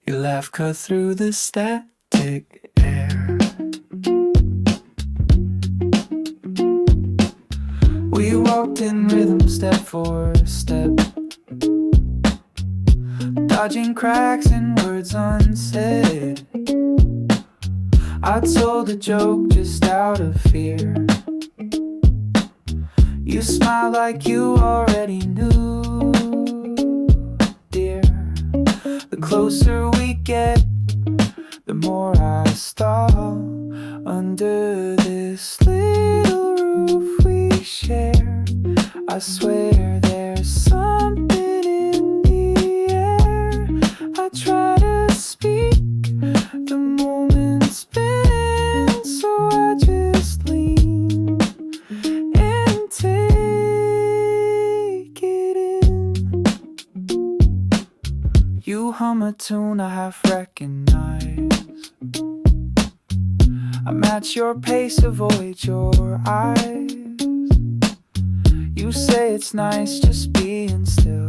Your laugh cut through the static air. We walked in rhythm step for step, dodging cracks and words unsaid. I told a joke just out of fear. You smiled like you already knew, dear. The closer we get, the more I stall under this little roof we share. I swear there's something in the air. I try to speak, the moment spins, so I just lean and take it in. You hum a tune I half recognize. I match your pace, avoid your eyes. You say it's nice just being still,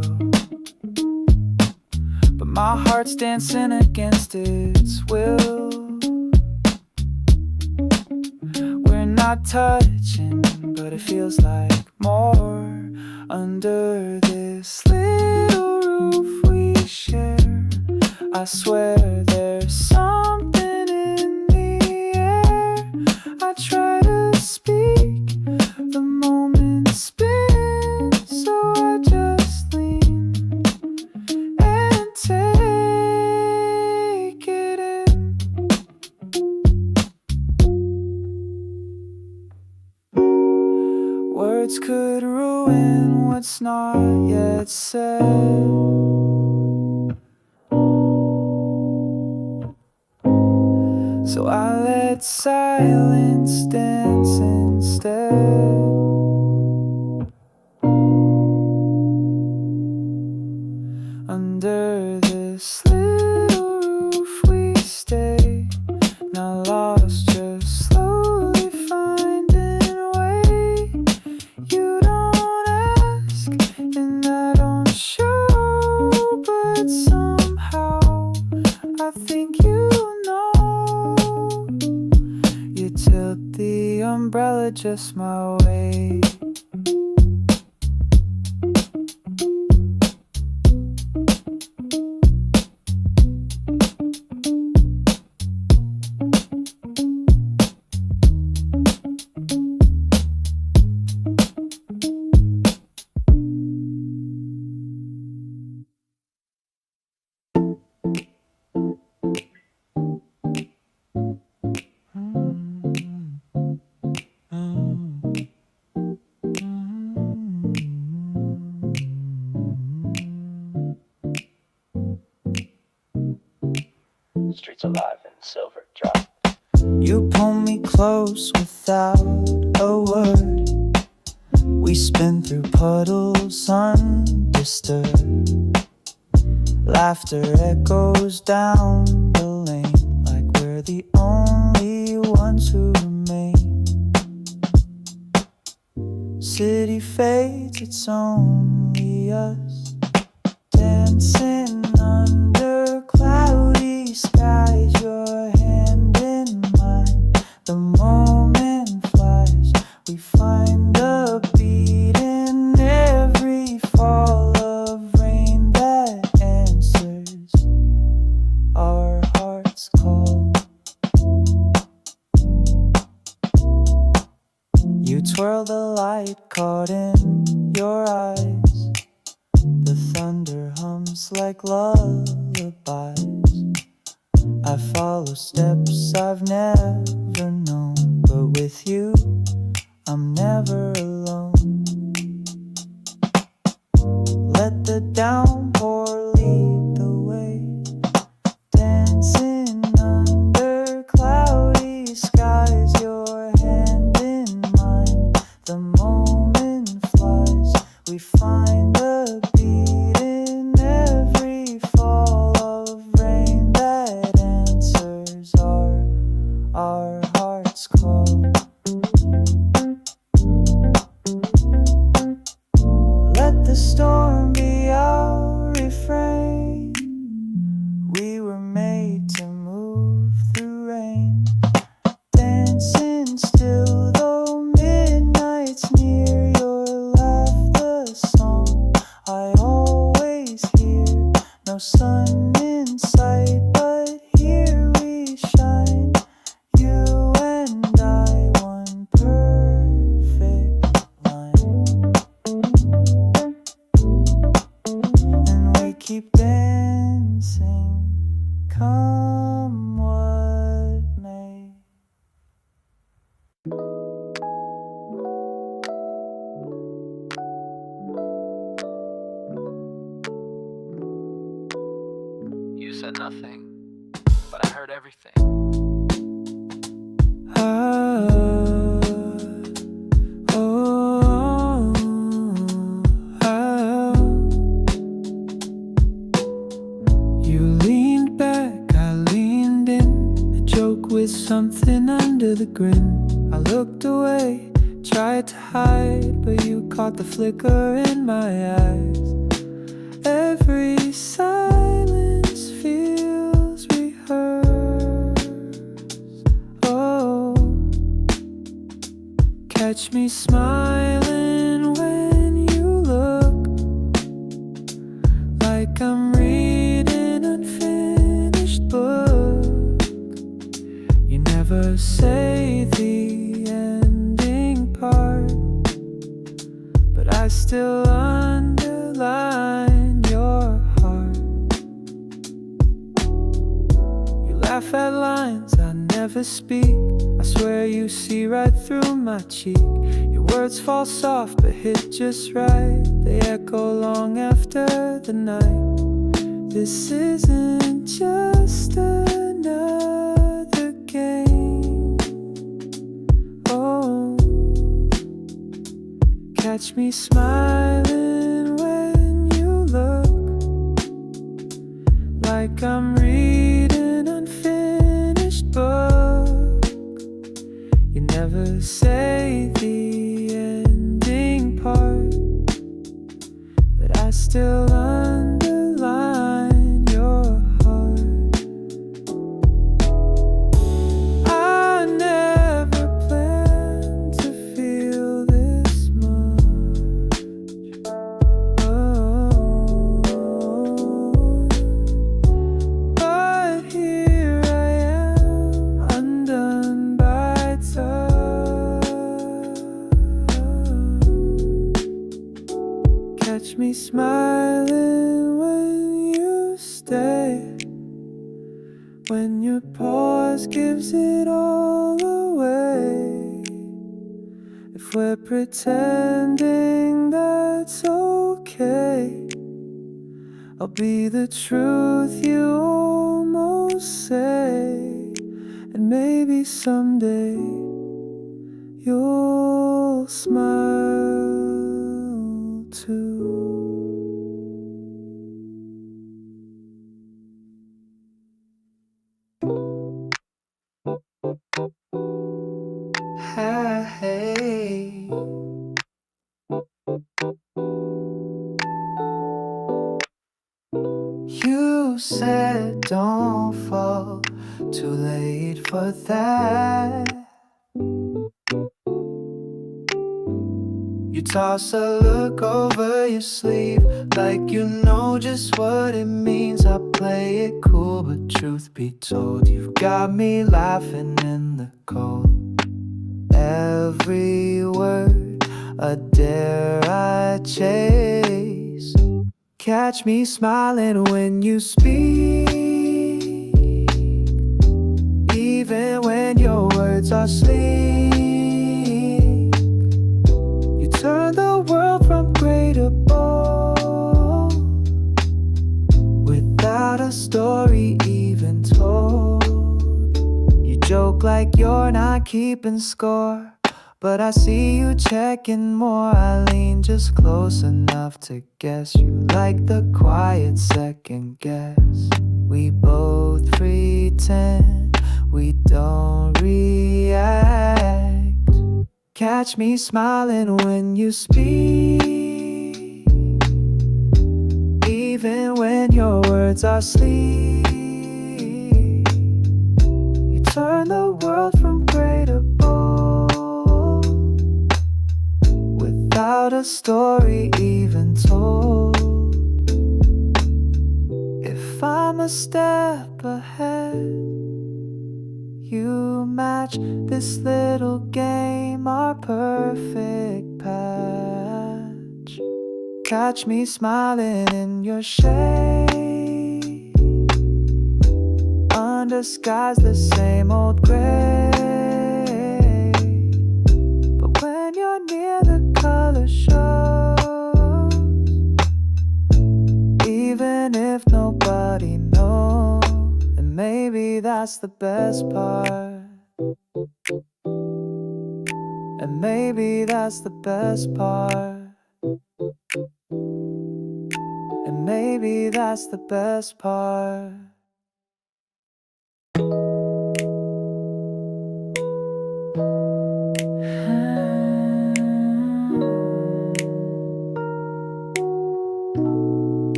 but my heart's dancing against its will. We're not touching, but it feels like more under this little roof we share. I swear there's something in the air. I try to speak, the moment spins, so I just lean and take it in. Words could ruin what's not yet said. So I let silence dance instead. Under this little roof we stay, now lost, just slowly finding a way. You don't ask and I don't show, but somehow I think you know. You tilt the umbrella just my way. Streets alive in silver drop. You pull me close without a word. We spin through puddles undisturbed. Laughter echoes down the lane like we're the only ones who remain. City fades, it's only us, dancing under cloudy skies. Your hand in mine, the moment flies. We find a beat in every fall of rain that answers our heart's call. You twirl the light caught in your eyes. The thunder hums like lullabies. I follow steps I've never known, but with you, I'm never alone. Let the downpour lead the way, dancing under cloudy skies. Your hand in mine, the moment flies. We find a beat in every fall of rain that answers in sight, but here we shine. You and I, one perfect line. And we keep dancing, come what may. You said nothing, but I heard everything. You leaned back, I leaned in, a joke with something under the grin. I looked away, tried to hide, but you caught the flicker in my eyes. Every silence feels rehearsed. Oh, catch me smiling when you look, like I'm reading unfinished book. You never say the ending part, but I still underline your heart. You laugh at lines I never speak. I swear you see right through my cheek. Your words fall soft but hit just right. They echo long after the night. This isn't just another game. Oh, catch me smiling when you look, like I'm reading unfinished book. You never say the ending part, but I still underline your heart. I never planned to feel this much. Oh, but here I am, undone by touch. Catch me smiling when you stay, when your pause gives it all away. If we're pretending that's okay, I'll be the truth you almost say. And maybe someday you'll smile too. Hey, you said don't fall too late for that. You toss a look over your sleeve, like you know just what it means. I play it cool, but truth be told, you've got me laughing in the cold. Every word a dare I chase. Catch me smiling when you speak, even when your words are sleek. You turn the world from grey to bold, without a story even told. You joke like you're not keeping score, but I see you checking more. I lean just close enough to guess you like the quiet second guess. We both pretend we don't react. Catch me smiling when you speak, even when your words are sleek. You turn the world from grey to bold, without a story even told. If I'm a step ahead. You match this little game, our perfect patch. Catch me smiling in your shade, under skies the same old gray. But when you're near, the color shows, even if nobody knows. And maybe that's the best part. And maybe that's the best part. And maybe that's the best part.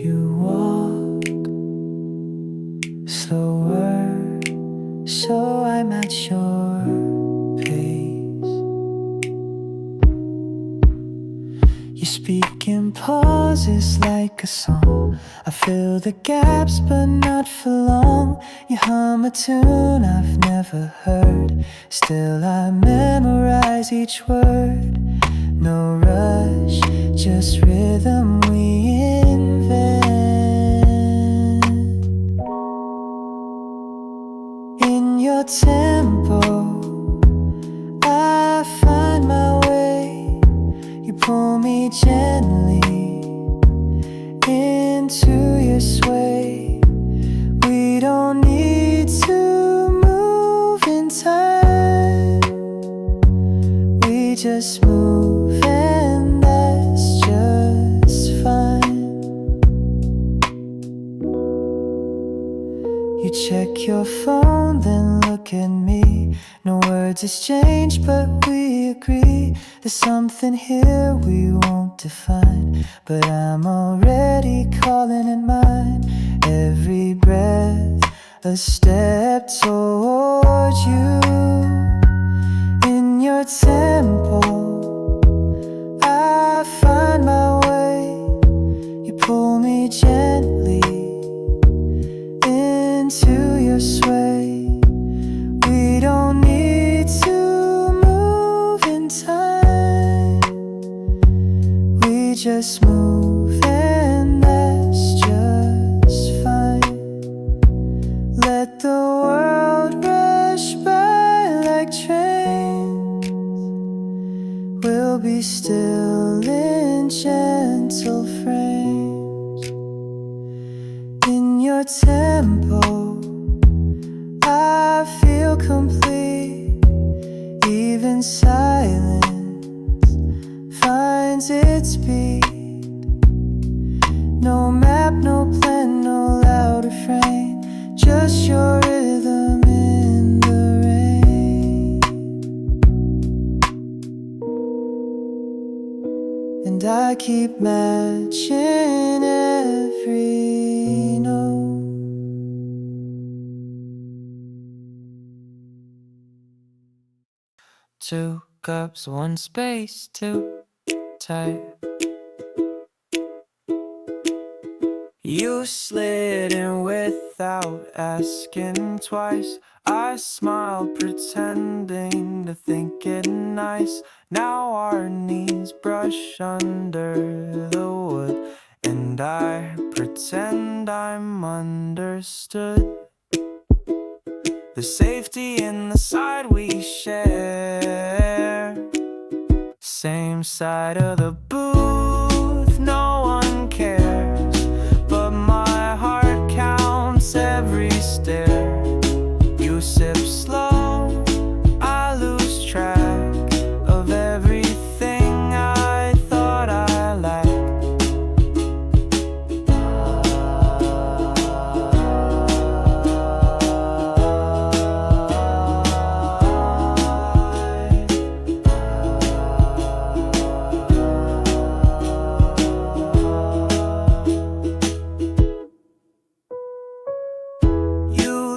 You walk slower, so I match your pace. You speak in pauses like a song. I fill the gaps but not for long. You hum a tune I've never heard, still I memorize each word. No rush, just rhythm we invent. In your tempo, I find my way. You pull me gently into your sway. We don't need to move in time. We just move, and that's just fine. You check your phone, then look at me. No words exchanged, but we agree there's something here we won't define. But I'm already calling it mine. Every breath a step towards you. In your tempo, I find my way. You pull me gently into your sway. We don't need to move in time. We just move, and that's just fine. Let the world rush by like trains. We'll be still in gentle frames. In your tempo, I feel complete. Even silence finds its beat. No map, no plan, no loud refrain, just your rhythm in the rain. And I keep matching every note. Two cups, one space, too tight. You slid in without asking twice. I smiled, pretending to think it nice. Now our knees brush under the wood, and I pretend I'm understood. The safety in the side we share, same side of the booth, no one cares. But my heart counts every stare. You sip slow, I lose track of everything I thought I lacked.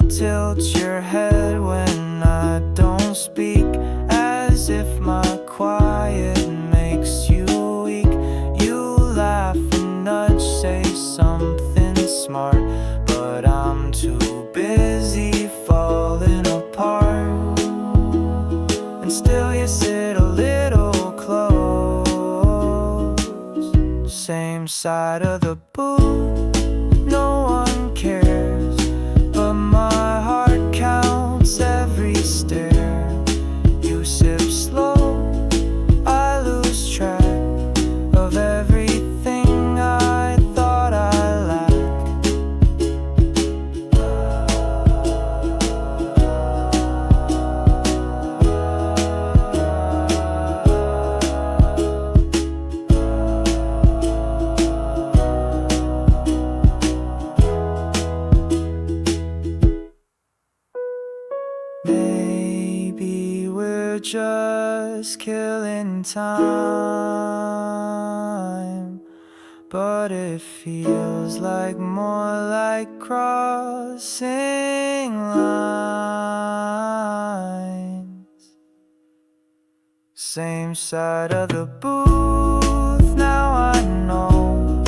Tilt your head when I don't speak, as if my quiet makes you weak. You laugh and nudge, say something smart, but I'm too busy falling apart. And still you sit a little close, same side of the booth. No one cares, but my heart counts every stare. You sip slow, I lose track of everything I thought I lacked. Maybe we're just killing time, but it feels like more like crossing lines. Same side of the booth, now I know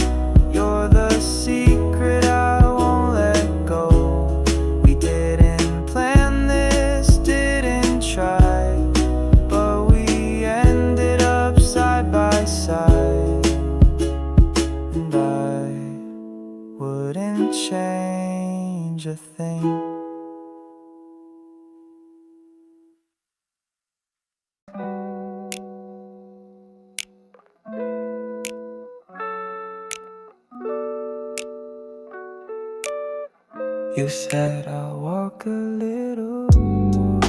you're the secret I won't let go. We didn't plan this, didn't try, but we ended up side by side. And I wouldn't change a thing. You said I'll walk a little more.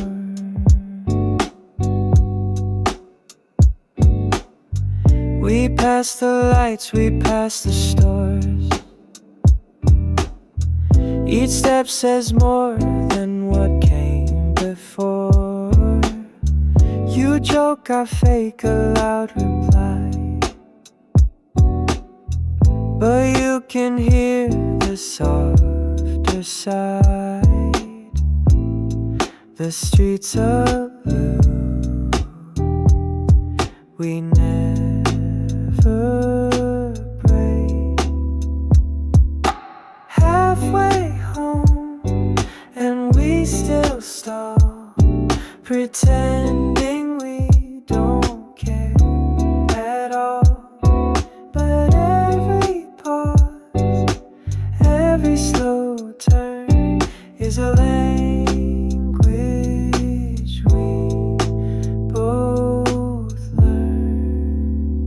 We passed the lights, we passed the stores. Each step says more than what came before. You joke, I fake a loud reply, but you can hear the softer side. The streets are blue, we never break. Halfway home and we still stall, pretending we don't care at all. But every pause, every slow turn is a language we both learn.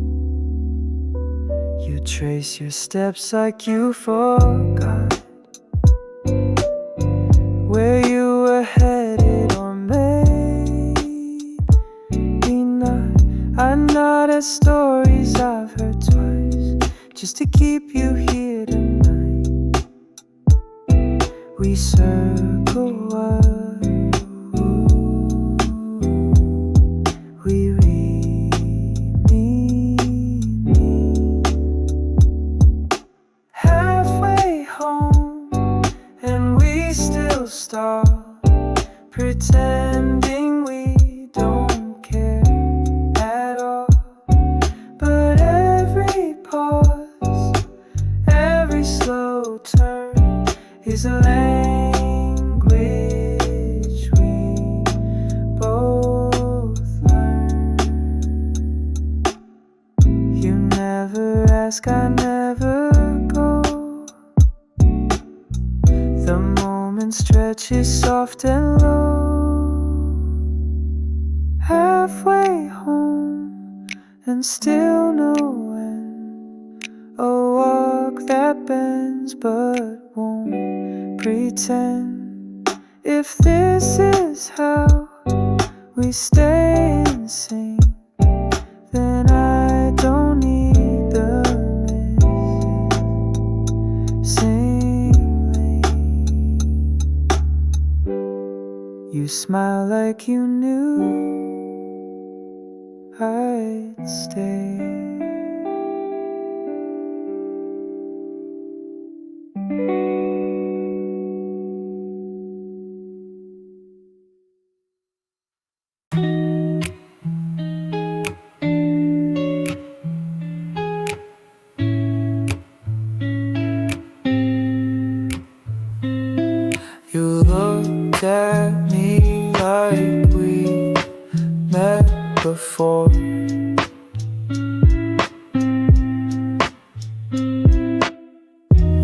You trace your steps like you forgot where you were headed, or maybe not. I nod at stories I've heard twice, just to keep you here tonight. We circle what we mean. Halfway home and we still stall, pretending we don't care at all. But every pause, every slow turn is a language we both learn. You never ask, I never go. The moment stretches soft and low. Halfway home and still no end. A walk that bends but won't pretend. If this is how we stay in sync, then I don't need the missing link. You smile like you knew I'd stay. before.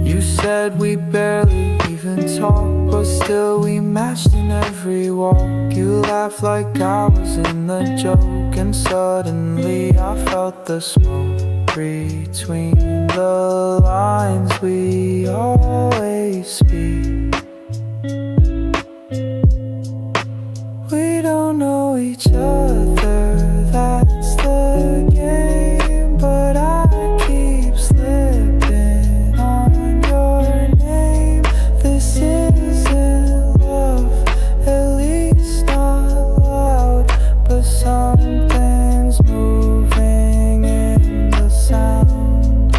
You said we barely even talk, but still we matched in every walk. You laughed like I was in the joke, and suddenly I felt the smoke between the lines we always speak. We don't know each other, that's the game, but I keep slipping on your name. This isn't love, at least not loud, but something's moving in the sound.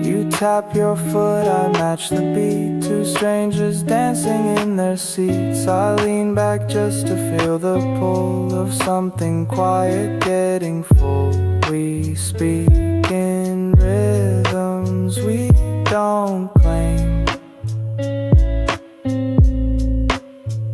You tap your foot, I match the beat. Two strangers dancing in their seats. I lean back just to feel the pull of something quiet getting full. We speak in rhythms we don't claim.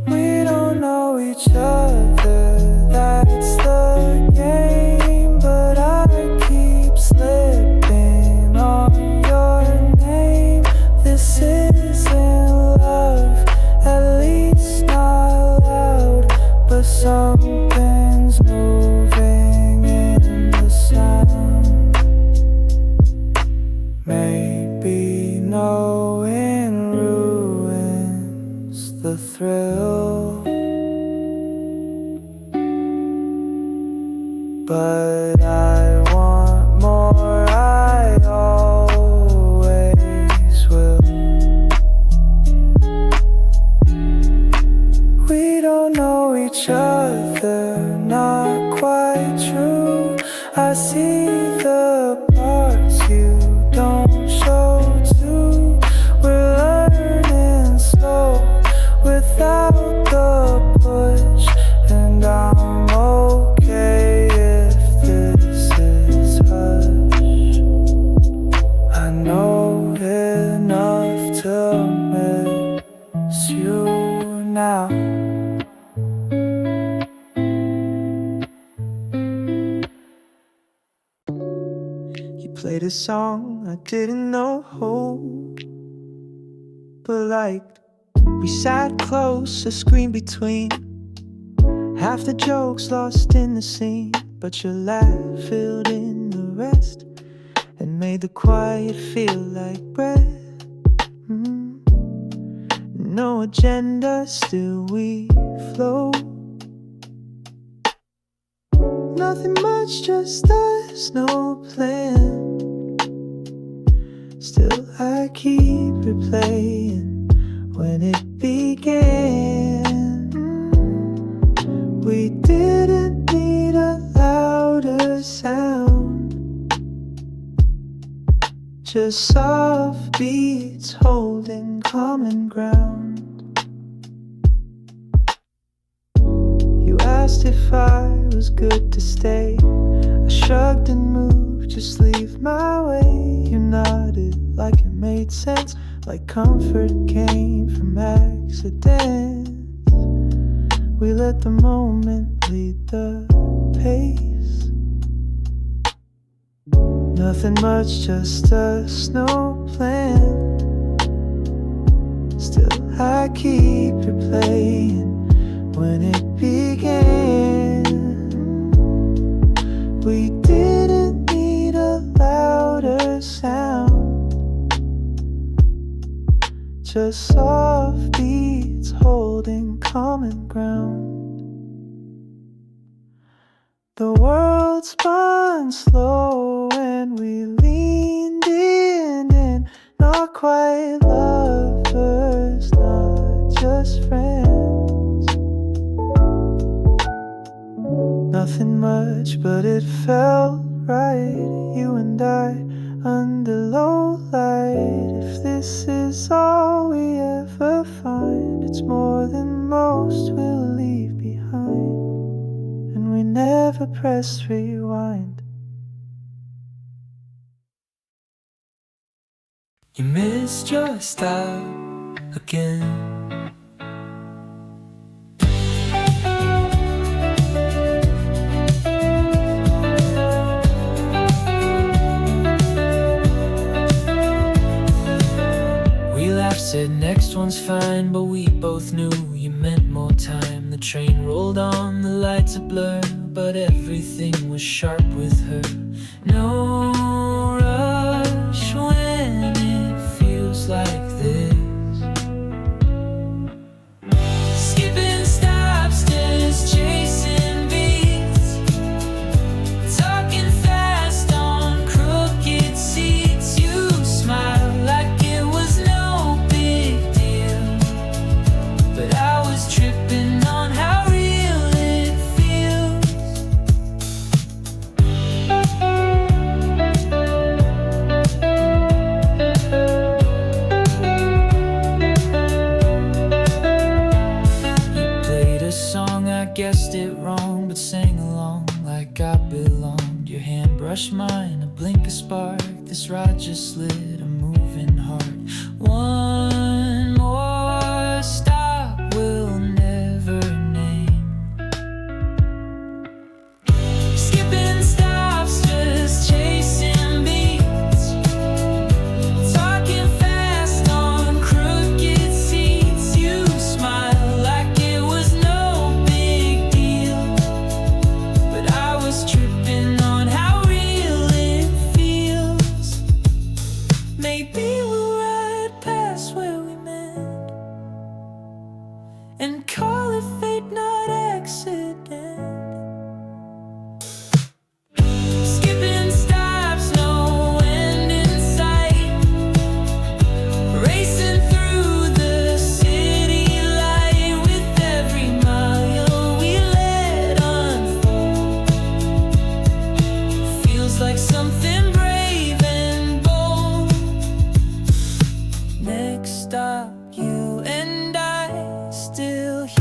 We don't know each other, that's the game, but I keep slipping on your name. This isn't love, at least not loud, but something's moving in the sound. Maybe knowing ruins the thrill, but I want more, I always will. We don't know each other, not quite true. I see the parts you don't show too. We're learning slow without the push, and I'm okay if this is hush. I know enough to miss you now. You played a song I didn't know, but liked. We sat close, a screen between. Half the jokes lost in the scene, but your laugh filled in the rest and made the quiet feel like breath. No agenda, still we flow. Nothing much, just us, no plan. Still I keep replaying when it began. We didn't need a louder sound, just soft beats holding common ground. You asked if I was good to stay. I shrugged and moved, just leave my way. You nodded like it made sense, like comfort came from accidents. We let the moment lead the pace. Nothing much, just us, no plan. Still I keep replaying when it began. We didn't need a louder sound, just soft beats holding common ground. The world spun slow and we leaned in, and not quite lovers, not just friends. Nothing much, but it felt right. You and I under low light. If this is all we ever find, it's more than most will leave behind. And we never press rewind. You missed your style again. said next one's fine, but we both knew you meant more time. The train rolled on, the lights a blur, but everything was sharp with her. No rush when it feels like this. Skipping stops, just chasing beats, talking fast on crooked seats. You smile like it was no big deal, but I was tripping on how real it feels. You played a song, I guessed it wrong, but sang along like I belonged. Your hand brushed mine, a blink, a spark. This ride just lit a moving heart. One more stop we'll never name. Skipping stops, just chasing beats, talking fast on crooked seats. You smile like it was no big deal, but I was tripping on how real it feels. Maybe we'll ride past where we met and call it fate, not accident. Skipping stops, no end in sight, racing through the city light. With every mile we let unfold, feels like something brave and bold. Next stop, you and I still here.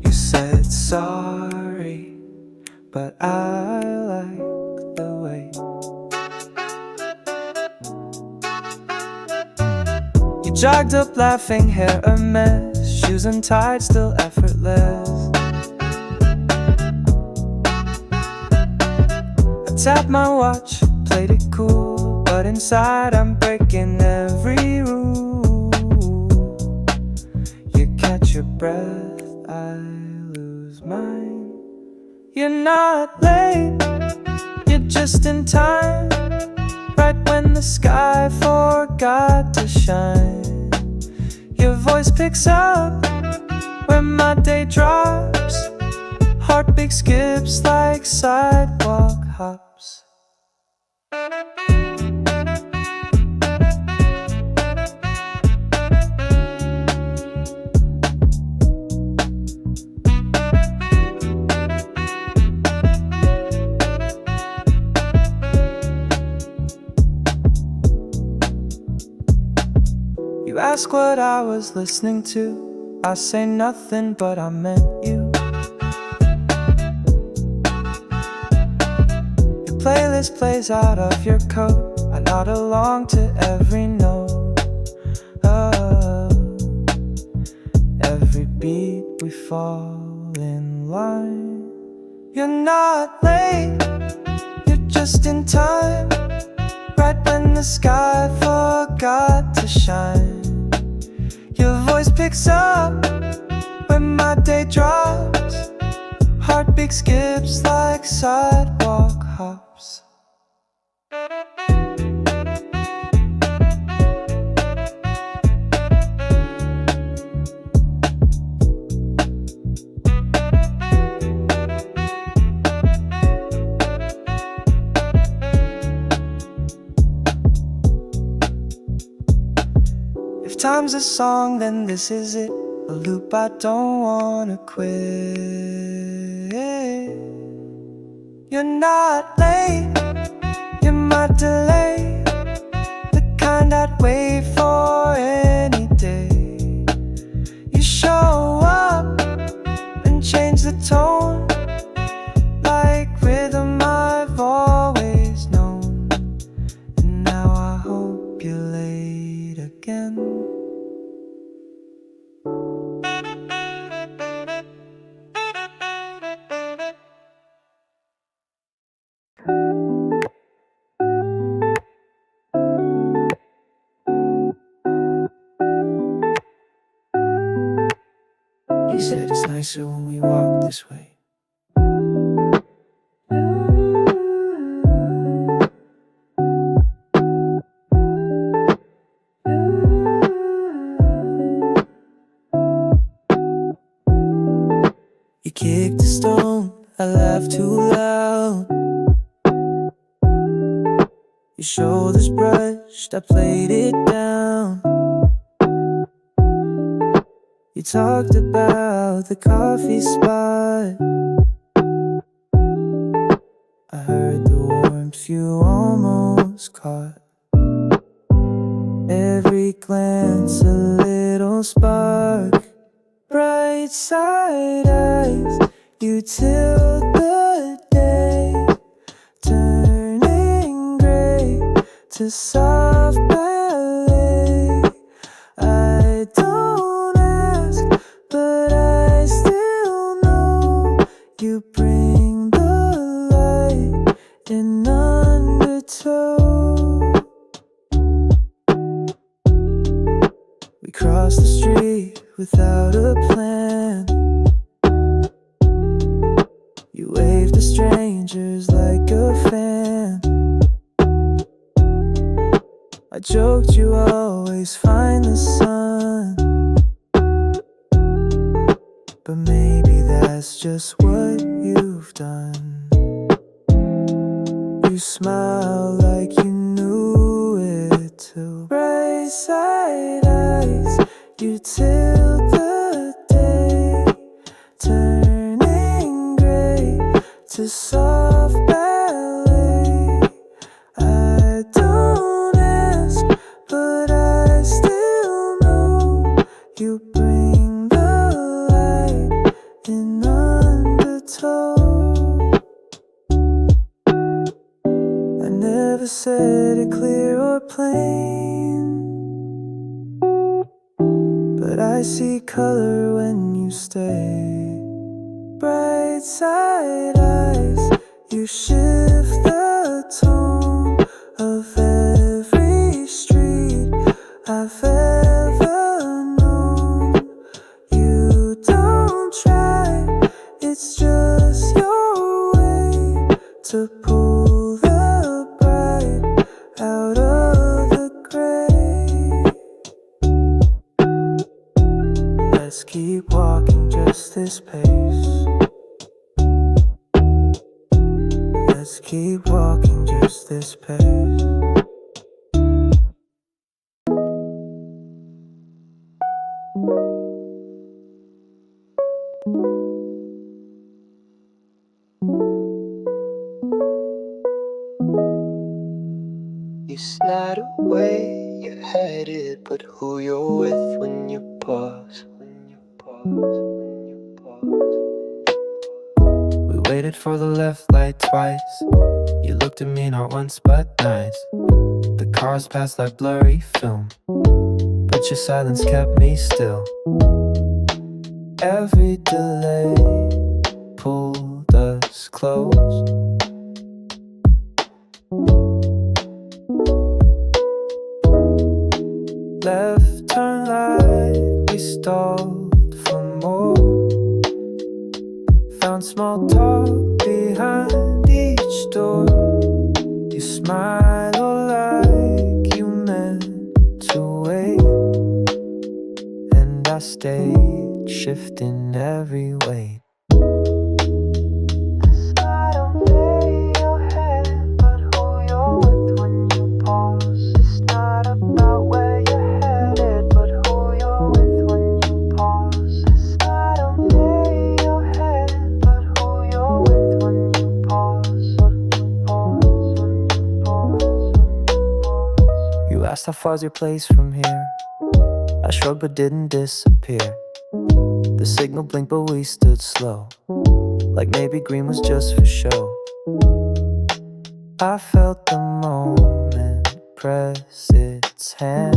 You said sorry, but I like the way you jogged up laughing, hair a mess, shoes untied, still effortless. I tapped my watch, played it cool, but inside I'm breaking every rule. You catch your breath, I lose mine. You're not late, you're just in time, right when the sky forgot to shine. Your voice picks up when my day drops, heartbeat skips like sidewalk hops. You ask what I was listening to, I say nothing, but I meant you. Your playlist plays out of your coat, I nod along to every note. Oh, every beat we fall in line. You're not late, you're just in time, right when the sky forgot to shine. Your voice picks up when my day drops, heartbeat skips like sidewalk hops. If time's a song, then this is it. a loop I don't wanna quit. You're not late, you're my delay, the kind I'd wait for any day. You show up and change the tone, like rhythm I've always known. And now I hope you're late again. You said it's nicer when we walk this way. You kicked a stone, I laughed too loud. Your shoulders brushed, I played it down. You talked about the coffee spot. I heard the warmth you almost caught. Every glance a little spark. Bright side eyes, you tilt the day, turning gray to soft ballet. I don't ask, but I still know you bring the light in undertow. We crossed the street without a plan. You waved to strangers like a fan. I joked you always find the sun, but maybe that's just what you've done. You smile like you knew it too. Bright side eyes, you tilt the day, turning gray to soft ballet. I don't ask, but I still know you bring the light in undertow. I never said it clear or plain, but I see color when you stay. Bright side eyes, you shift the tone of every street I've ever known. You don't try, it's just your way to pull the bright out of the gray. Let's keep walking just this pace. Let's keep walking just this pace. You slide away, you're headed, but who you're with when you pause, when you pause, when you pause. We waited for the left light twice. You looked at me not once but twice. The cars passed like blurry film, but your silence kept me still. Every delay pulled us close. Left turn light, we stalled for more. Found small talk behind each door. You smile like you meant to wait, and I stayed, shifting every weight. It's not about where you're headed, but who you're with when you pause. asked how far's your place from here. I shrugged but didn't disappear. The signal blinked but we stood slow, like maybe green was just for show. I felt the moment press its hand.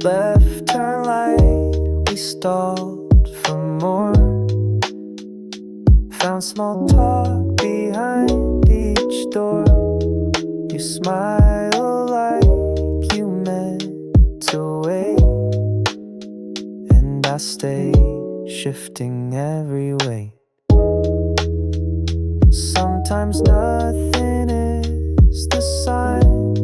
Left turn light, we stalled for more. Found small talk behind each door. You smile like you meant to wait, and I stayed, shifting every way. Sometimes nothing is the sign,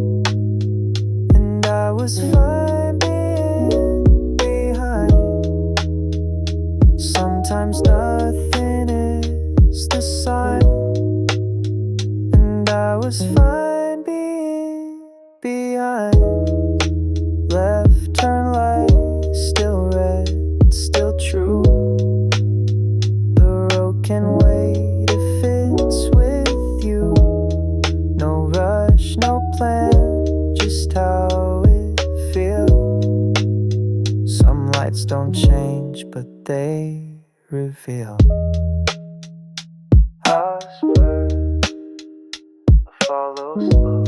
and I was fine being behind. Sometimes nothing is the sign, and I was fine being behind. Left turn light, still red, still true. The road can wait if it's with you. No rush, no plan, just how it feels. Some lights don't change, but they reveal us first, follow slow.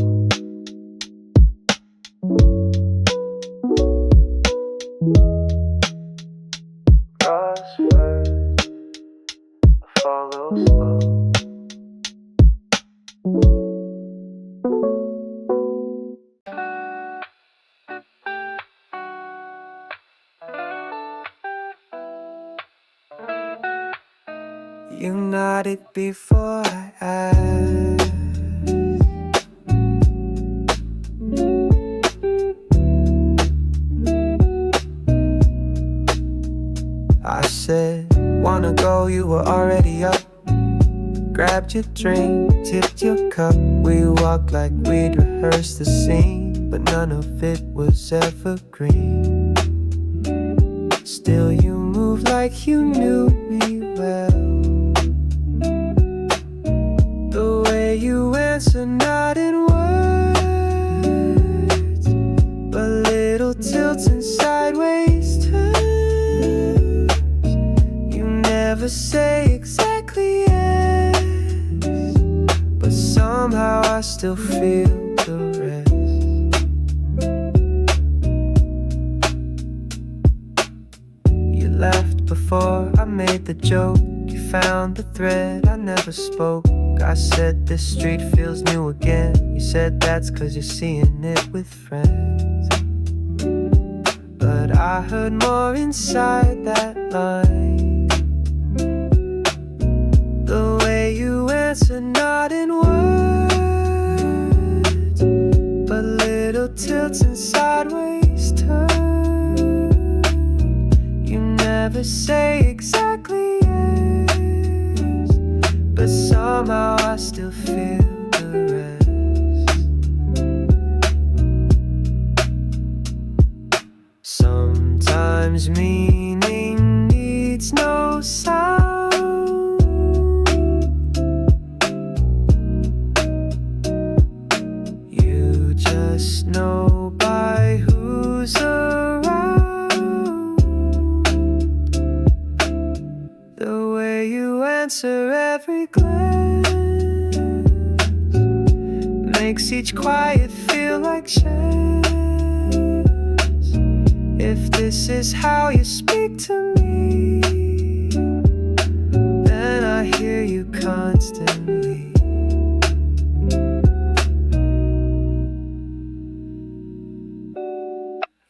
Us first, follow slow. You nodded before I asked. I said, wanna go, you were already up. Grabbed your drink, tipped your cup. We walked like we'd rehearsed the scene, but none of it was evergreen. Still you moved like you knew me well. The way you answer, not in words, but little tilts and sideways turns. You never say exactly yes, but somehow I still feel the rest. You laughed before I made the joke. You found the thread I never spoke. I said this street feels new again. You said that's 'cause you're seeing it with friends. But I heard more inside that line. The way you answer, not in words, but little tilts and sideways turn. You never say exactly yes, but somehow I still feel the rest. Sometimes meaning needs no sound. You just know by who's around. The way you answer every glance makes each quiet feel like chance. If this is how you speak to me, then I hear you constantly.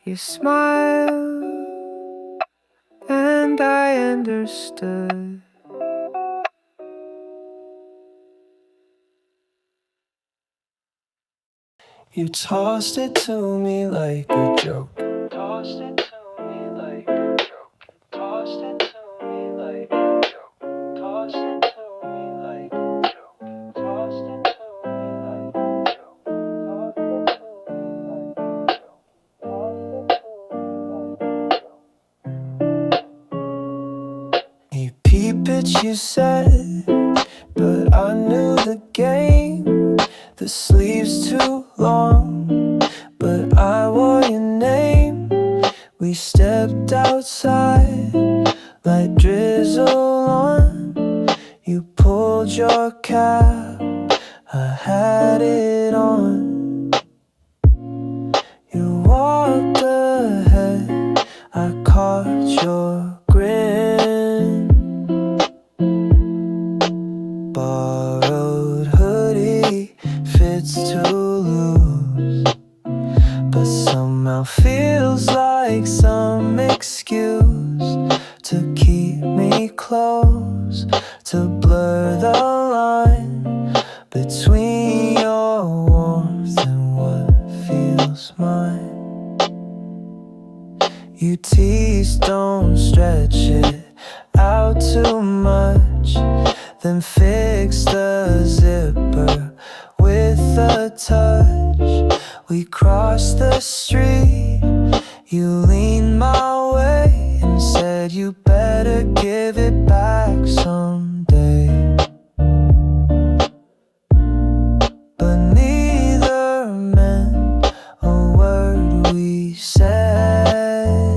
You smiled, and I understood. You tossed it to me like a joke. Tossed it to me like a joke. Tossed it to me like a joke. Tossed it to me like a joke. Tossed it to me like a joke. Tossed it to me like a joke. Tossed it to me like a joke. You peep it, you said, but I We stepped outside, light drizzle on. You pulled your cap, I had it on. You walked ahead, I caught your grin. Borrowed hoodie, fits too loose, but somehow feels like some excuse to keep me close, to blur the line between your warmth and what feels mine. You tease, don't stretch it out too much, then fix the zipper with a touch. We crossed the street, you leaned my way and said you better give it back someday. But neither meant a word we said.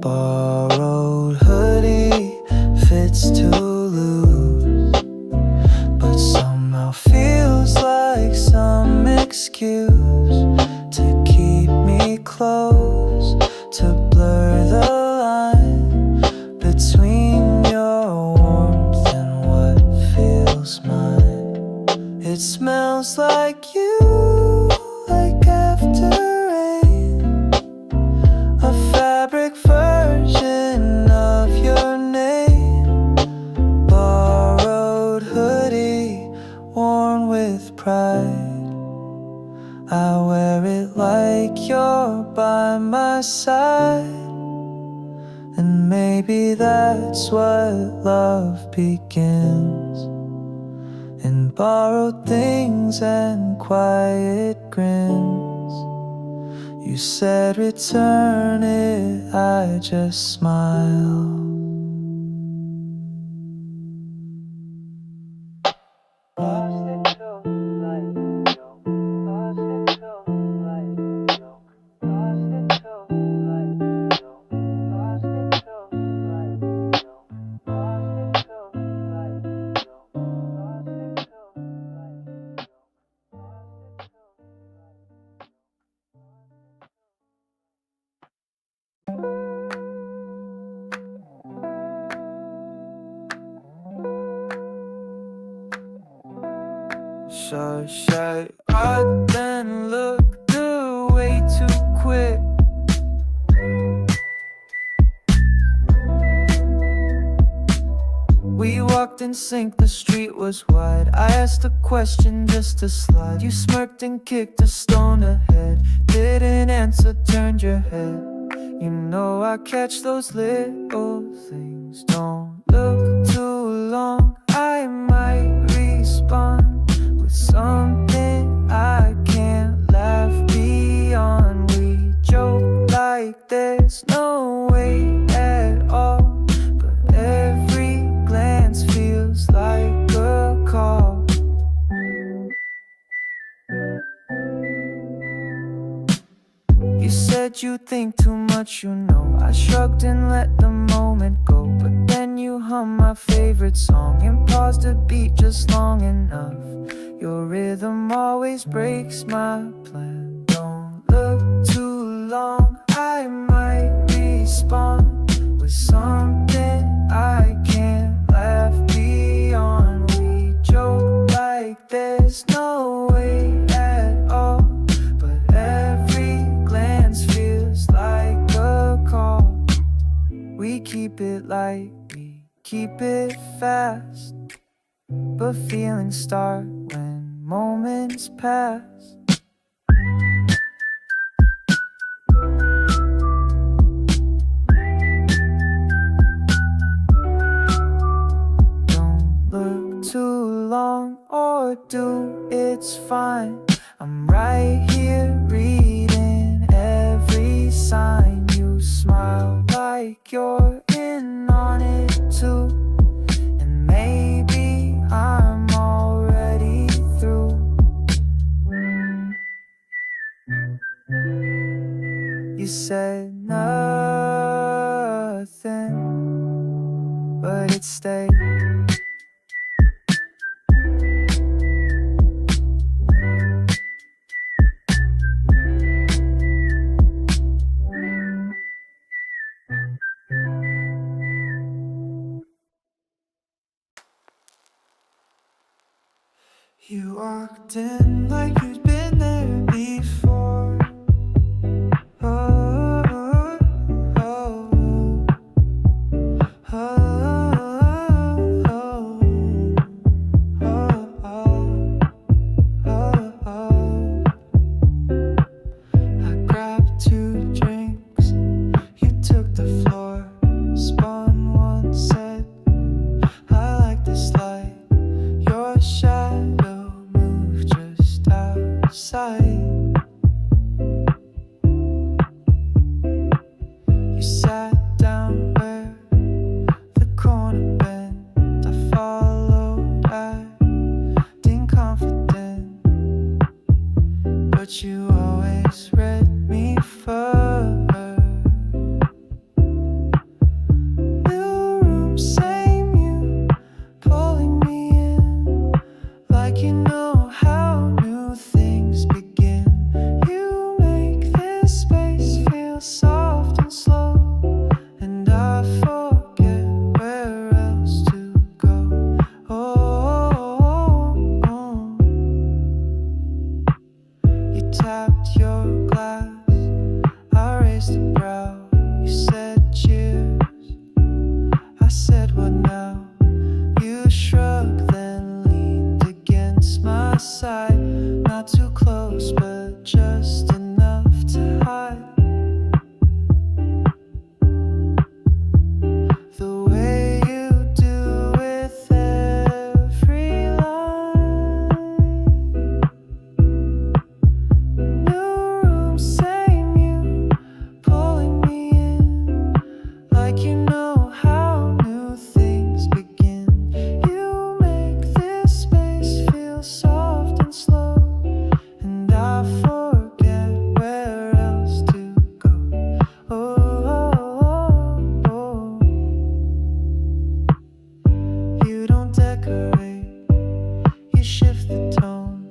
Borrowed hoodie, fits too loose, but somehow feels like some excuse to keep me close, to blur the line between your warmth and what feels mine. It smells like you, like after rain, a fabric version of your name. Borrowed hoodie, worn with pride. I wear it like you're by my side, and maybe that's what love begins, in borrowed things and quiet grins. You said return it, I just smile. Lost into light, joke. Lost into light, joke. Lost into light, joke. Lost into light, joke. Lost into light, joke. Lost into light, joke. So shy, I then looked away too quick. We walked in sync, the street was wide. I asked a question just to slide. You smirked and kicked a stone ahead. Didn't answer, turned your head. You know I catch those little things. Don't look too long, I might respond with something I can't laugh beyond. We joke like there's no way at all, but every glance feels like a call. You said you think too much, you know. I shrugged and let the moment go, but then you hummed my favorite song and paused a beat just long enough. Your rhythm always breaks my plan. Don't look too long, I might respond with something I can't laugh beyond. We joke like there's no way at all, but every glance feels like a call. We keep it light, we keep it fast, but feelings start when moments pass. Don't look too long or do, it's fine. I'm right here reading every sign. You smile like you're in on it too, and maybe I'm already through. You said nothing, but it stayed. You walked in like you'd been there before. Oh, oh, oh, oh, oh, oh, oh. I grabbed 2 drinks, you took the floor, spun one, said, I like this light. Your shadow moved just outside. You sat down where the corner bent. I followed, acting confident, but you always read me first. New room, same you, pulling me in like you know how new things begin. You make this space feel soft and slow, and I forget where else to go. Oh, you tapped your glass, I raised a brow. You said cheers, I said what now? You shrugged, then leaned against my side. Not too close, but just enough to hide. The way you do with every line. New room, same you, pulling me in like you know how new things begin. You make this space feel soft and slow, and I forget where else to go. Oh, you don't decorate, you shift the tone,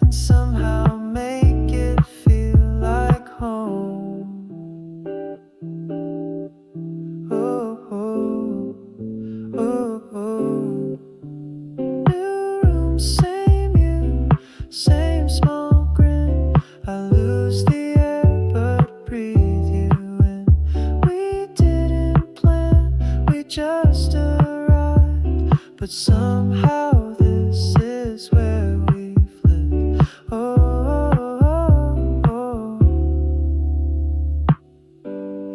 and somehow make it feel like home. Oh, oh, oh, oh. New room, same you, same small grin. I lose the air but breathe you in. We didn't plan, we just arrived, but somehow this is where we've lived. Oh, oh, oh.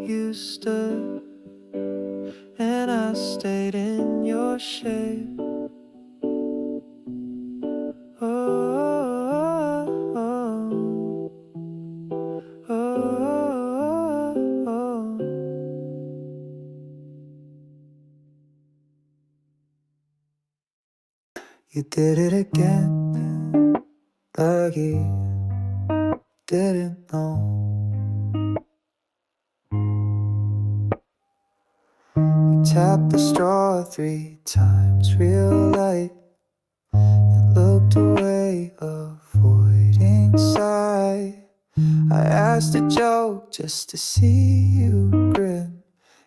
You stood and I stayed in your shade. Oh, oh, oh, oh, oh. You did it again, like you didn't know. You tapped the straw 3 times real light and looked away, avoiding sight. I asked a joke just to see you grin.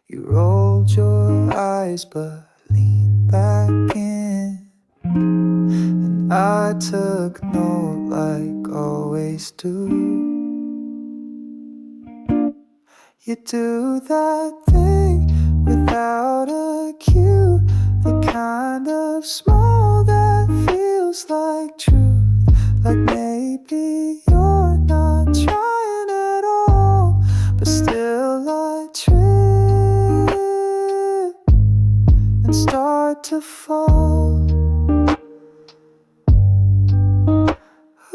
You rolled your eyes but leaned back in, and I took note like always do. You do that thing without a cue, the kind of smile that feels like truth. Like maybe you're not trying at all, but still I trip and start to fall.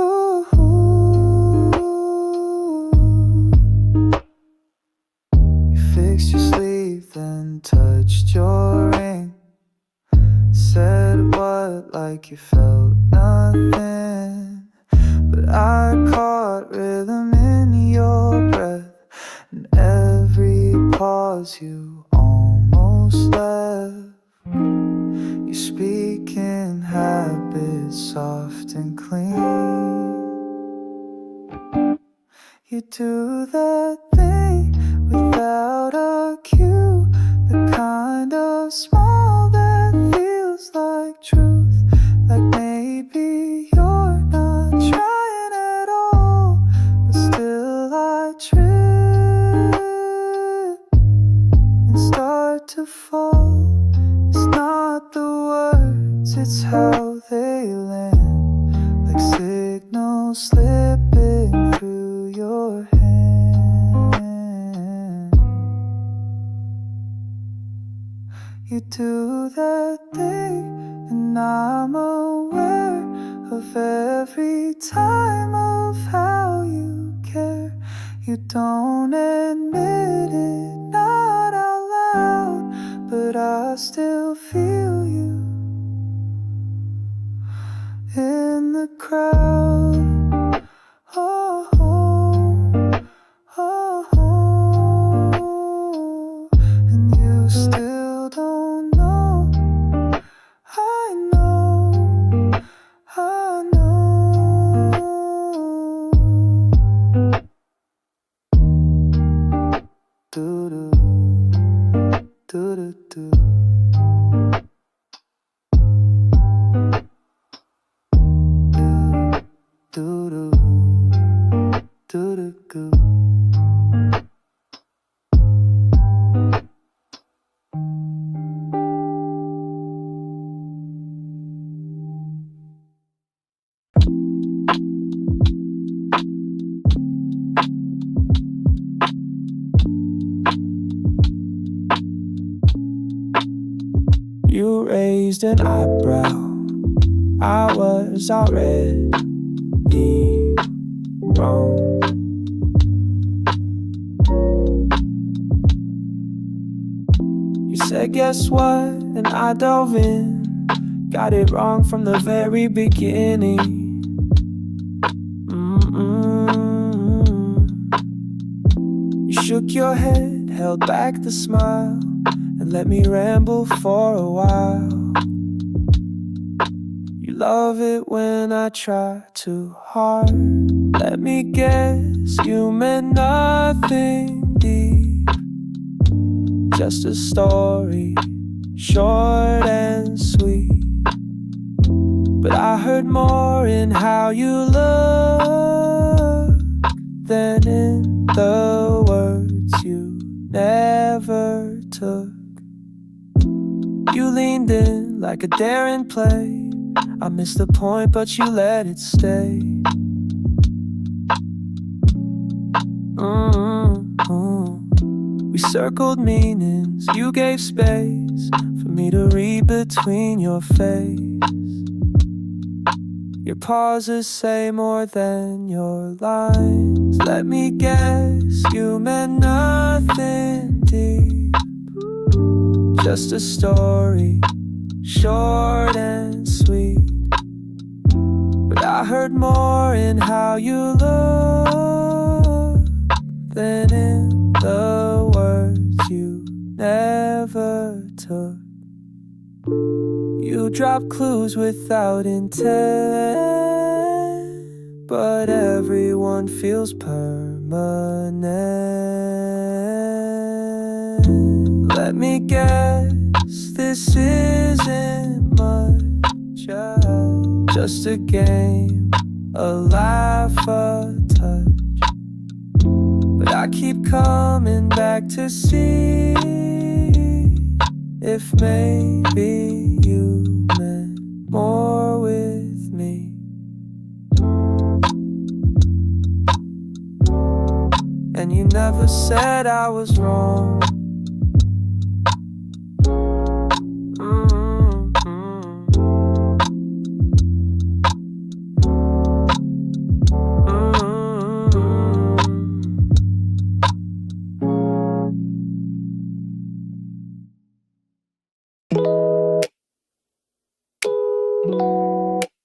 Ooh. You fixed your sleeve, then touched your ring. Said what like you felt nothing, but I caught rhythm in your breath. 'cause you almost left. You speak in habits soft and clean. You do that thing without a cue, the kind of smile that feels like truth. Like maybe you're not trying at all, but still I trip and start to fall. It's not the words, it's how they land, like signals slipping through your hand. You do that thing, and I'm aware of every time of how you care. You don't admit it, not out loud, but I still feel you in the crowd. Oh, oh, oh, oh. And you still don't know. I know, I know. Do do do do do. Do do do do do. You raised an eyebrow. I was already wrong. You said, guess what? And I dove in. Got it wrong from the very beginning. You shook your head, held back the smile, and let me ramble for a while. You love it when I try too hard. Let me guess, you meant nothing deep, just a story, short and sweet. But I heard more in how you look than in the words you never took. You leaned in like a daring play. I missed the point, but you let it stay. We circled meanings, you gave space for me to read between your face. Your pauses say more than your lines. Let me guess, you meant nothing deep, just a story, short and sweet. But I heard more in how you look than in the words you never took. You drop clues without intent, but everyone feels permanent. Let me guess, this isn't much, just a game, a laugh, a touch. But I keep coming back to see if maybe you meant more with me. And you never said I was wrong.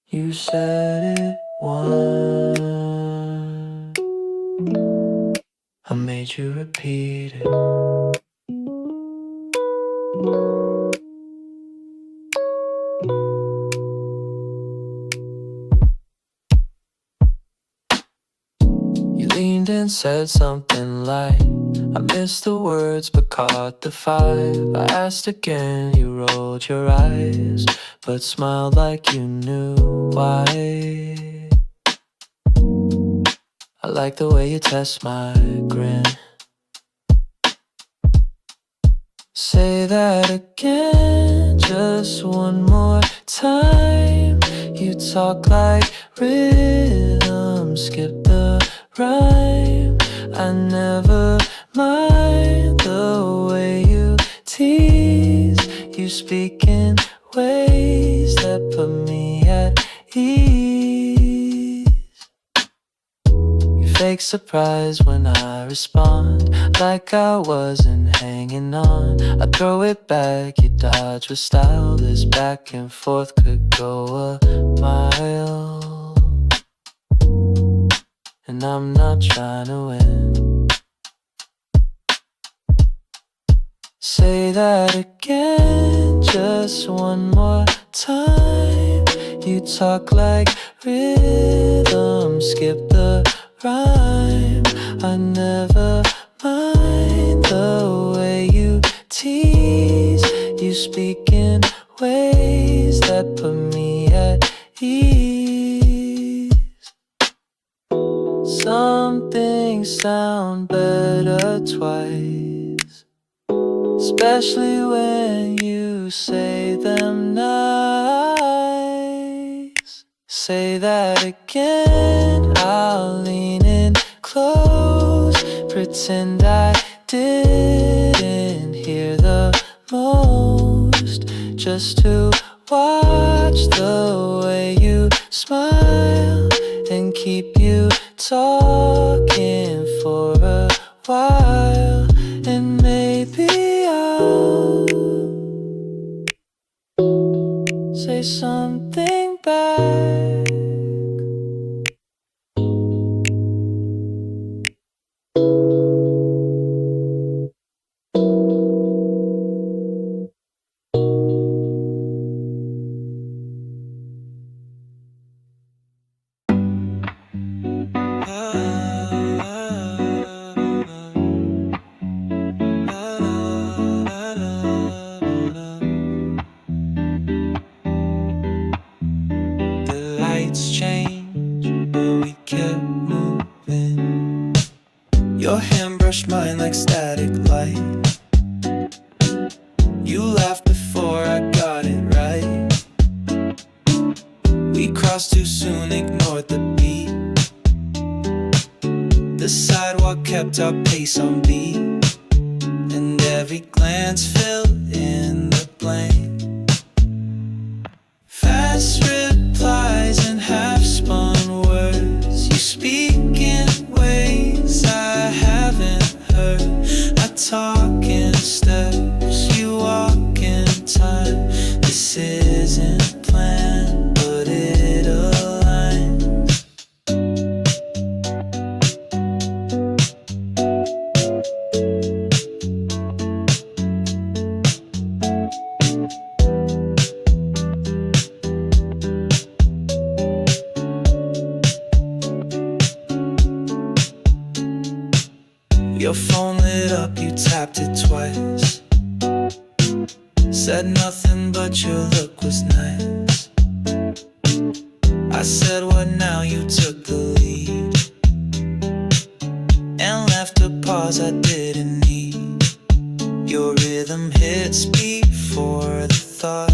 You said it once, I made you repeat it. leaned and said something like, I missed the words but caught the vibe. I asked again, you rolled your eyes, but smiled like you knew why. I like the way you test my grin. Say that again, just one more time. You talk like rhythm, skip the rhyme. I never mind the way you tease. You speak in ways that put me at ease. You fake surprise when I respond, like I wasn't hanging on. I throw it back, you dodge with style. This back and forth could go a mile, and I'm not trying to win. Say that again, just one more time. You talk like rhythm, skip the rhyme. I never mind the way you tease. You speak in ways that put me at ease. Some things sound better twice, especially when you say them nice. Say that again, I'll lean in close, pretend I didn't hear the most, just to watch the way you smile and keep you talking for a while. And maybe I'll say something back. Your hand brushed mine like static light. You laughed before I got it right. We crossed too soon, ignored the beat. The sidewalk kept our pace on beat, and every glance filled in the blank. Fast replies and half-spun words. You speak in ways I haven't heard. I talk in steps, you walk in time. This isn't planned, but it aligns. Your phone lit up, you tapped it twice. Said nothing, but your look was nice. I said, what now? You took the lead and left a pause I didn't need. Your rhythm hits before the thought.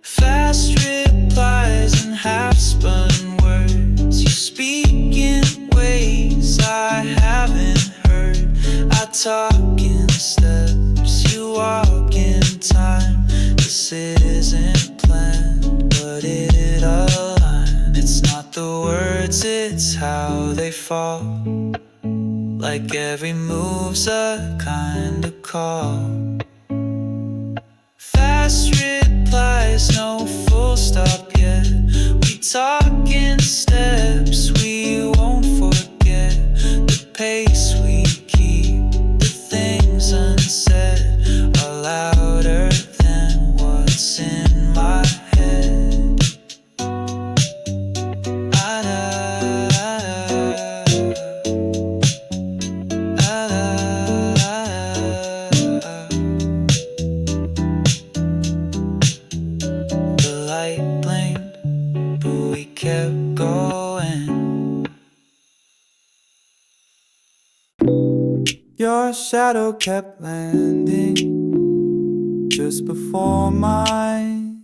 Fast replies and half-spun words. You speak in ways I haven't heard. I talk in steps, you walk in time. This isn't planned, but it aligns. It's not the words, it's how they fall. Like every move's a kind of call. Fast replies, no full stop yet. We talk in steps, we won't forget the pace we keep. The things unsaid are louder than what's in my head. Your shadow kept landing just before mine.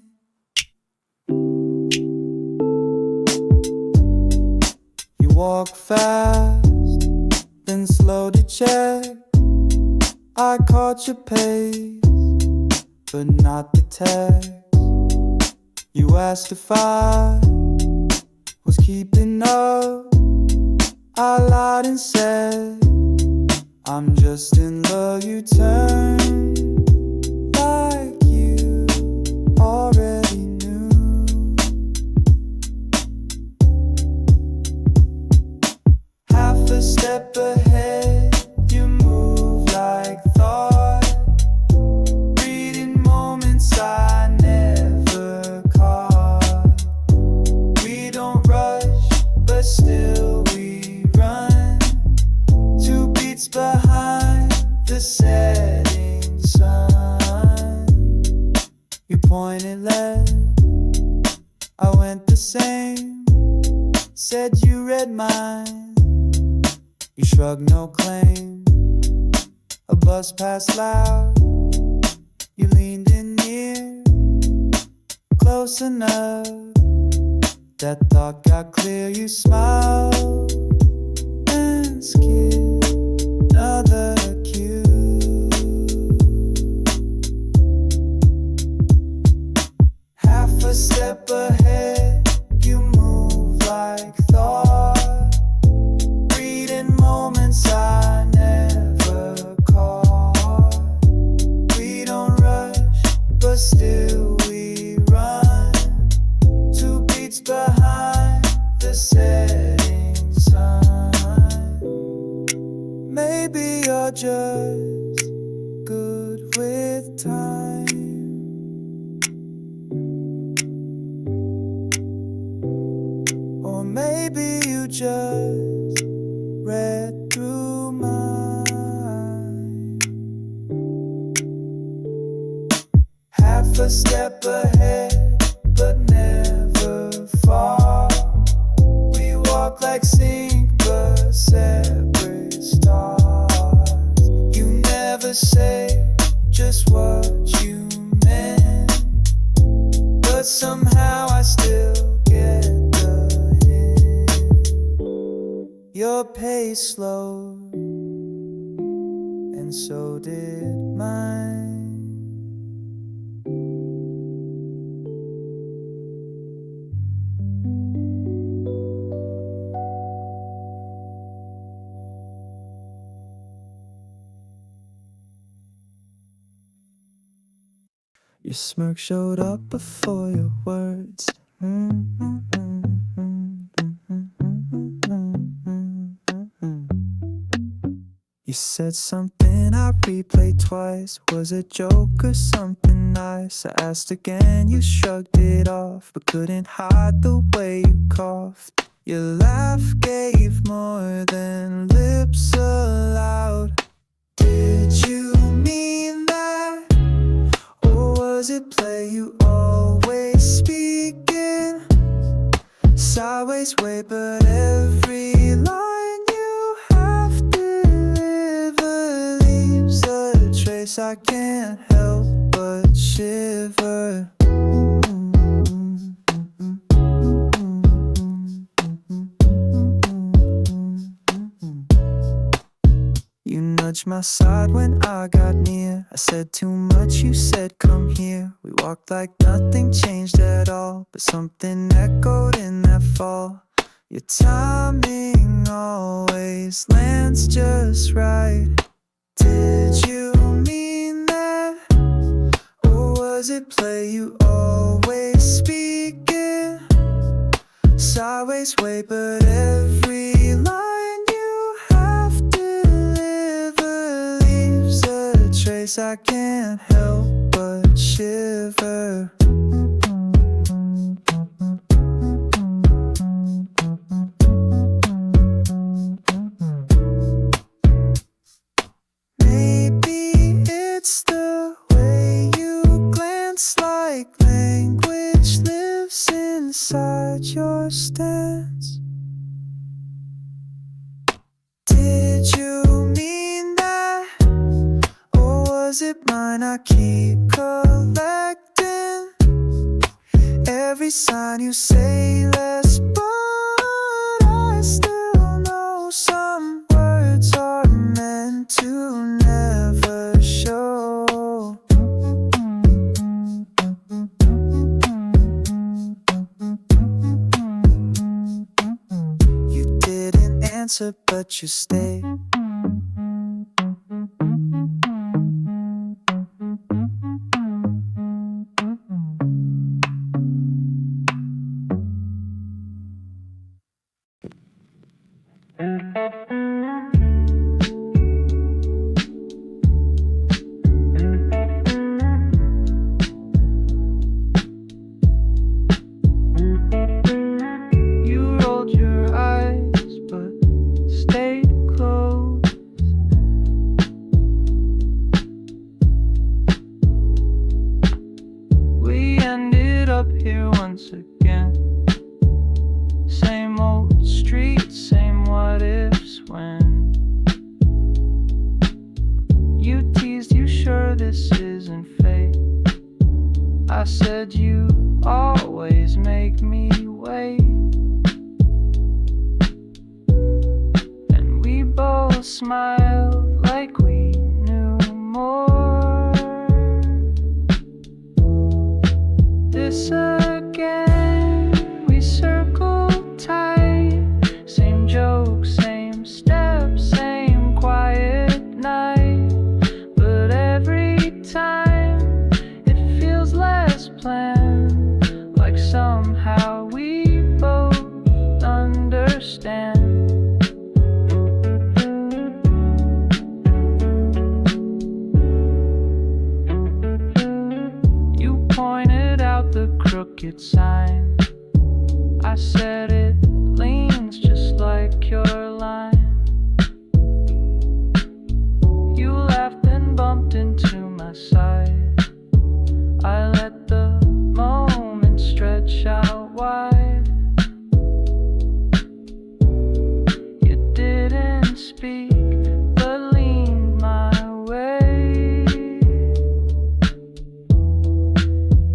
You walk fast, then slow to check. I caught your pace, but not the text. You asked if I was keeping up. I lied and said I'm just in love. You turned like you already knew. Half a step ahead, you move like thought, reading moments I never caught. We don't rush, but still we run, 2 beats behind the setting sun. You pointed left, I went the same, said you read mine. You shrugged, no claim. A bus passed loud, you leaned in near, close enough. That thought got clear. You smiled and skipped another cue. Half a step ahead, you move like thought, reading moments I never caught. We don't rush, but still we run, 2 beats behind the setting sun. Maybe you're just good with time, or maybe you just read through mine. Half a step ahead, but never far. We walk like sync, but separate stars. You never say just what you meant, but somehow I still get the hint. Your pace slowed, and so did mine. Your smirk showed up before your words. You said something I replayed twice. Was a joke or something nice? I asked again, you shrugged it off, but couldn't hide the way you coughed. Your laugh gave more than lips allowed. Did you mean that? Or was it play? You always speaking sideways way, but every line you have delivered leaves a trace. I can't help but shiver. You nudged my side when I got near. I said too much, you said come here. We walked like nothing changed at all, but something echoed in that fall. Your timing always lands just right. Did you mean that? Or was it play? You always speaking sideways way, but every line you have delivered leaves a trace. I can't help but shiver. Maybe it's the way you glance, like language lives inside your stance. Did you mean that? it mine? I keep collecting every sign you say less, but I still know some words are meant to never show. You didn't answer, but you stayed. You rolled your eyes, but stayed close. We ended up here once again. Same old street, same what ifs when you teased, you sure this isn't fate? I said you always make me wait, and we both smiled like we knew more. This again, we circled tight. Same joke, same step, same quiet night. But every time it feels less planned, like somehow we both understand. You pointed out the crooked sign. I said it leans just like your line. You laughed and bumped into my side. I let the moment stretch out wide. You didn't speak, but leaned my way.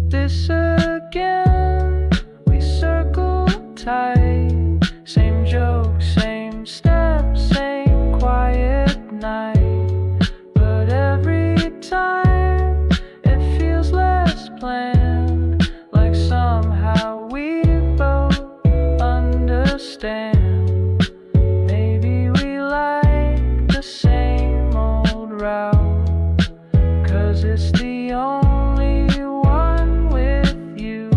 This again, we circled tight. Same joke, same step, same quiet night. But every time it feels less planned, like somehow we both understand. Maybe we like the same old route, 'cause it's the only one with you.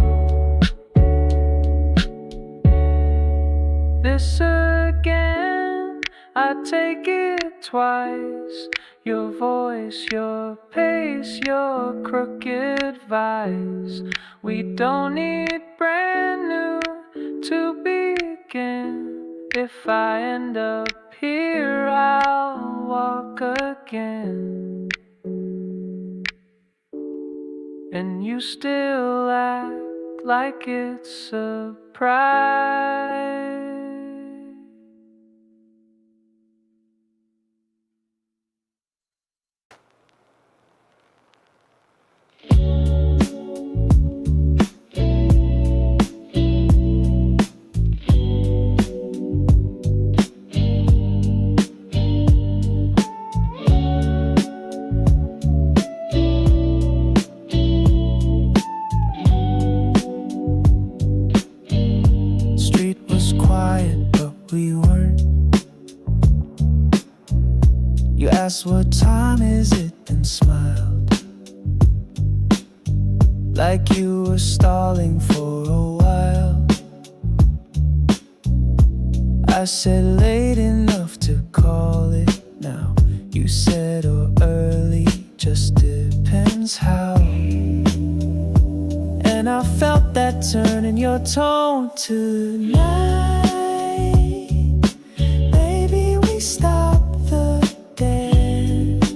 This again, I take it twice. Your voice, your pace, your crooked vice. We don't need brand new to begin. If I end up here, I'll walk again. And you still act like it's a surprise. Street was quiet, but we weren't. You asked what time is it and smiled, like you were stalling for a while. I said late enough to call it now. You said or early, just depends how. And I felt that turn in your tone tonight. Baby, we stop the dance.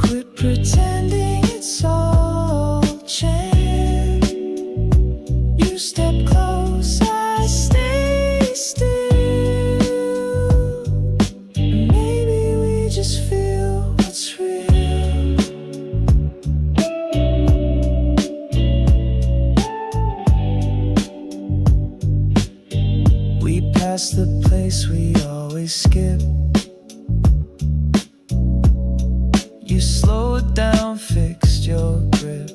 Quit pretending it's all chance. You step close, I stay still. Maybe we just feel what's real. we always skip. You slowed down, fixed your grip.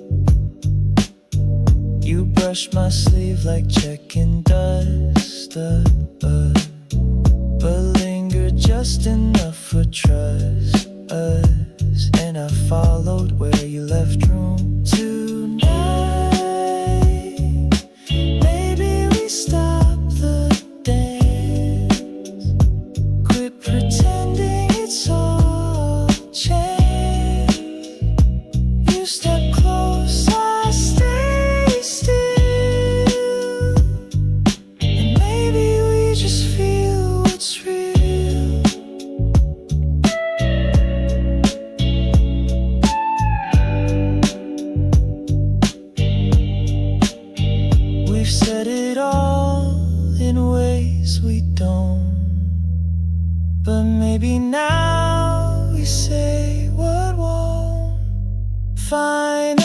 You brushed my sleeve like checking dust, but lingered just enough for trust us. And I followed where you left room tonight. Maybe we stop the dance, quit pretending it's all changed. You step close, I stay still, and maybe we just feel what's real. We've said it all in ways we don't, but maybe now we say what won't find